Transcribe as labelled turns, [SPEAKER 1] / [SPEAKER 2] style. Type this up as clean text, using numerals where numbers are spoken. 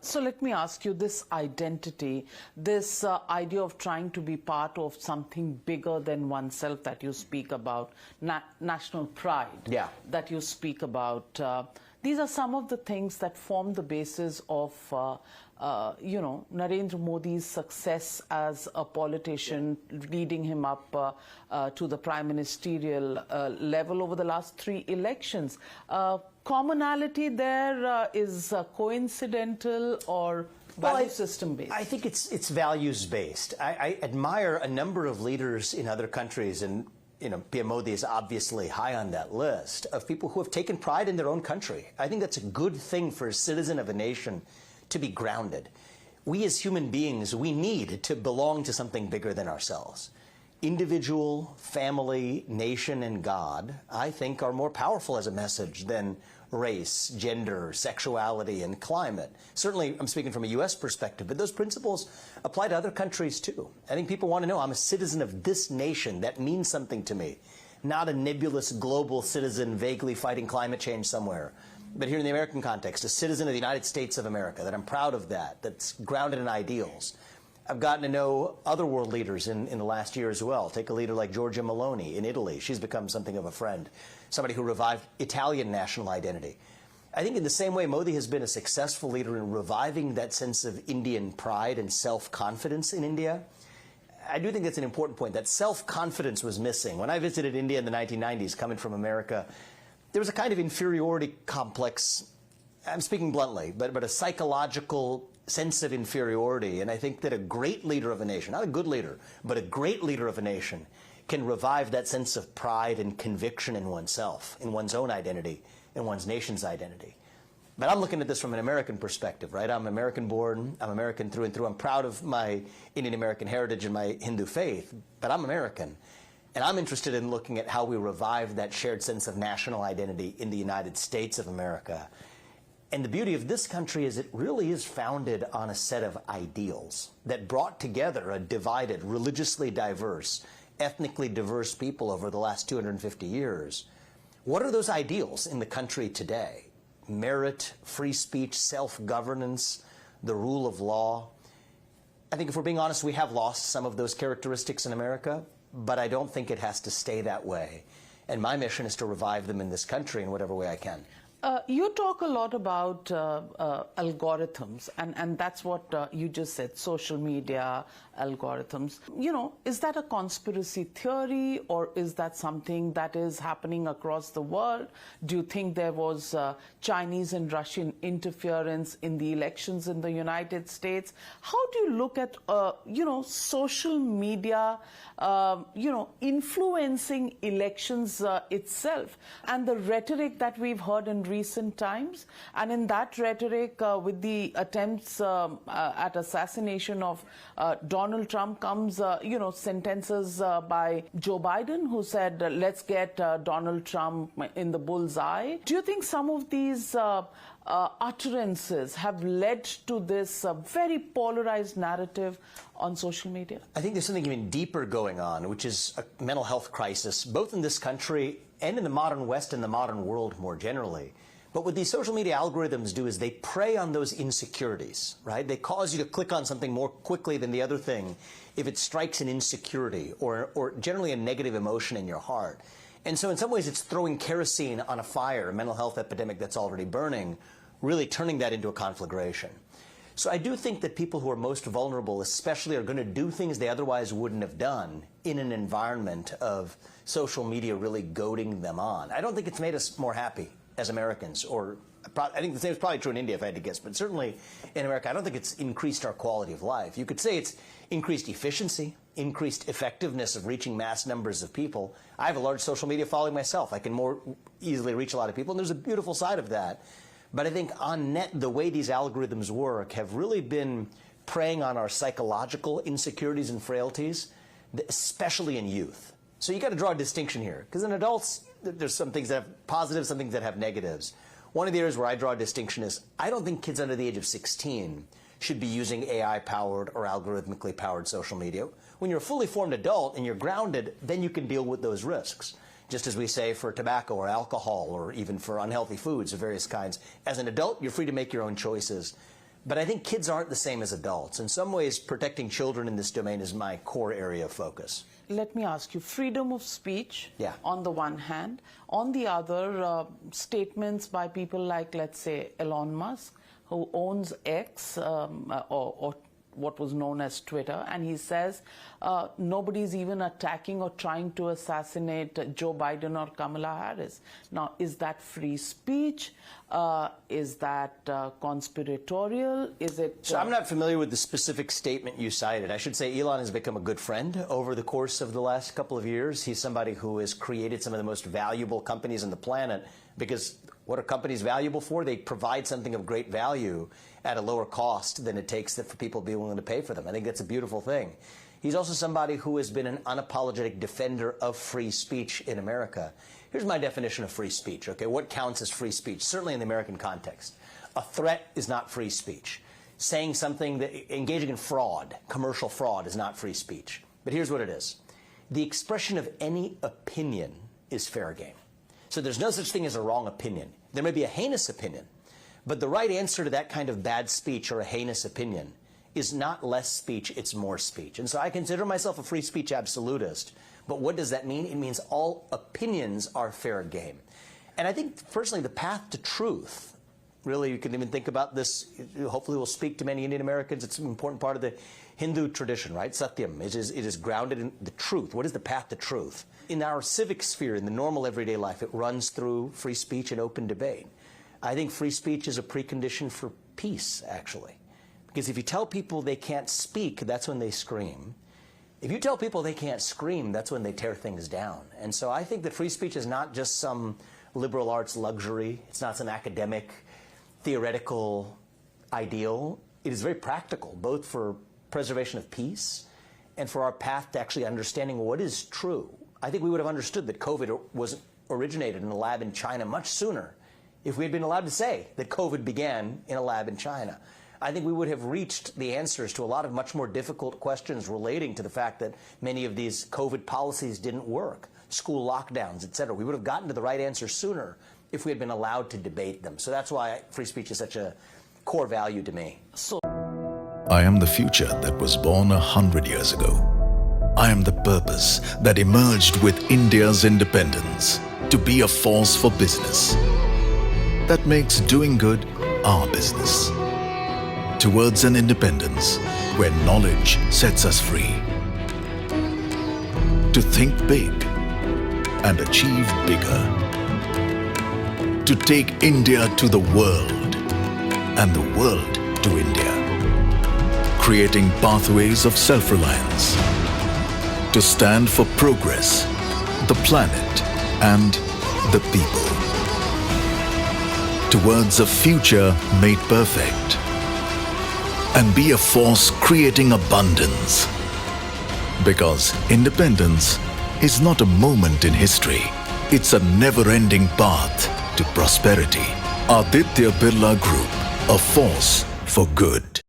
[SPEAKER 1] So let me ask you, this identity, this idea of trying to be part of something bigger than oneself that you speak about, national pride that you speak about, these are some of the things that form the basis of Narendra Modi's success as a politician, leading him up to the prime ministerial level over the last 3 elections. Commonality there is coincidental or value system based?
[SPEAKER 2] I think it's values based. I admire a number of leaders in other countries, and PM Modi is obviously high on that list, of people who have taken pride in their own country. I think that's a good thing for a citizen of a nation, to be grounded. We as human beings, we need to belong to something bigger than ourselves. Individual, family, nation, and God, I think, are more powerful as a message than race, gender, sexuality, and climate. Certainly, I'm speaking from a U.S. perspective, but those principles apply to other countries too. I think people want to know, I'm a citizen of this nation. That means something to me. Not a nebulous global citizen vaguely fighting climate change somewhere. But here in the American context, a citizen of the United States of America, that I'm proud of that, that's grounded in ideals. I've gotten to know other world leaders in the last year as well. Take a leader like Giorgia Meloni in Italy. She's become something of a friend, somebody who revived Italian national identity. I think in the same way, Modi has been a successful leader in reviving that sense of Indian pride and self-confidence in India. I do think that's an important point, that self-confidence was missing. When I visited India in the 1990s, coming from America, there was a kind of inferiority complex, I'm speaking bluntly, but a psychological sense of inferiority. And I think that a great leader of a nation, not a good leader, but a great leader of a nation, can revive that sense of pride and conviction in oneself, in one's own identity, in one's nation's identity. But I'm looking at this from an American perspective, right? I'm American-born, I'm American through and through. I'm proud of my Indian-American heritage and my Hindu faith, but I'm American. And I'm interested in looking at how we revive that shared sense of national identity in the United States of America. And the beauty of this country is it really is founded on a set of ideals that brought together a divided, religiously diverse, ethnically diverse people over the last 250 years. What are those ideals in the country today? Merit, free speech, self-governance, the rule of law. I think if we're being honest, we have lost some of those characteristics in America, but I don't think it has to stay that way. And my mission is to revive them in this country in whatever way I can.
[SPEAKER 1] You talk a lot about algorithms, and that's what you just said, social media algorithms. Is that a conspiracy theory, or is that something that is happening across the world? Do you think there was Chinese and Russian interference in the elections in the United States? How do you look at, social media, influencing elections itself, and the rhetoric that we've heard in recent times? And in that rhetoric, with the attempts at assassination of Donald Trump comes, sentences by Joe Biden, who said, let's get Donald Trump in the bullseye. Do you think some of these utterances have led to this very polarized narrative on social media?
[SPEAKER 2] I think there's something even deeper going on, which is a mental health crisis, both in this country and in the modern West and the modern world more generally. But what these social media algorithms do is they prey on those insecurities, right? They cause you to click on something more quickly than the other thing if it strikes an insecurity or generally a negative emotion in your heart. And so in some ways it's throwing kerosene on a fire, a mental health epidemic that's already burning, really turning that into a conflagration. So I do think that people who are most vulnerable especially are going to do things they otherwise wouldn't have done in an environment of social media really goading them on. I don't think it's made us more happy as Americans, or I think the same is probably true in India if I had to guess, but certainly in America I don't think it's increased our quality of life. You could say it's increased efficiency, increased effectiveness of reaching mass numbers of people. I have a large social media following myself. I can more easily reach a lot of people, and there's a beautiful side of that. But I think on net, the way these algorithms work have really been preying on our psychological insecurities and frailties, especially in youth. So you got to draw a distinction here, because in adults, there's some things that have positives, some things that have negatives. One of the areas where I draw a distinction is I don't think kids under the age of 16 should be using AI-powered or algorithmically powered social media. When you're a fully formed adult and you're grounded, then you can deal with those risks. Just as we say for tobacco or alcohol or even for unhealthy foods of various kinds. As an adult, you're free to make your own choices. But I think kids aren't the same as adults. In some ways, protecting children in this domain is my core area of focus.
[SPEAKER 1] Let me ask you, freedom of speech on the one hand, on the other, statements by people like, let's say, Elon Musk, who owns X, or what was known as Twitter, and he says nobody's even attacking or trying to assassinate Joe Biden or Kamala Harris. Now, is that free speech? Is that conspiratorial? Is it...
[SPEAKER 2] So I'm not familiar with the specific statement you cited. I should say Elon has become a good friend over the course of the last couple of years. He's somebody who has created some of the most valuable companies on the planet, because what are companies valuable for? They provide something of great value at a lower cost than it takes for people to be willing to pay for them. I think that's a beautiful thing. He's also somebody who has been an unapologetic defender of free speech in America. Here's my definition of free speech, okay? What counts as free speech, certainly in the American context? A threat is not free speech. Saying something, engaging in fraud, commercial fraud, is not free speech. But here's what it is. The expression of any opinion is fair game. So there's no such thing as a wrong opinion. There may be a heinous opinion, but the right answer to that kind of bad speech or a heinous opinion is not less speech, it's more speech. And so I consider myself a free speech absolutist. But what does that mean? It means all opinions are fair game. And I think, personally, the path to truth, really, you can even think about this, hopefully will speak to many Indian Americans. It's an important part of the Hindu tradition, right? Satyam. It is grounded in the truth. What is the path to truth? In our civic sphere, in the normal everyday life, it runs through free speech and open debate. I think free speech is a precondition for peace, actually. Because if you tell people they can't speak, that's when they scream. If you tell people they can't scream, that's when they tear things down. And so I think that free speech is not just some liberal arts luxury. It's not some academic, theoretical ideal. It is very practical, both for preservation of peace and for our path to actually understanding what is true. I think we would have understood that COVID was originated in a lab in China much sooner if we had been allowed to say that COVID began in a lab in China. I think we would have reached the answers to a lot of much more difficult questions relating to the fact that many of these COVID policies didn't work, school lockdowns, et cetera. We would have gotten to the right answer sooner if we had been allowed to debate them. So that's why free speech is such a core value to me.
[SPEAKER 3] I am the future that was born 100 years ago. I am the purpose that emerged with India's independence to be a force for business that makes doing good our business. Towards an independence where knowledge sets us free. To think big and achieve bigger. To take India to the world and the world to India. Creating pathways of self-reliance. To stand for progress, the planet and the people. Towards a future made perfect. And be a force creating abundance. Because independence is not a moment in history. It's a never-ending path to prosperity. Aditya Birla Group, a force for good.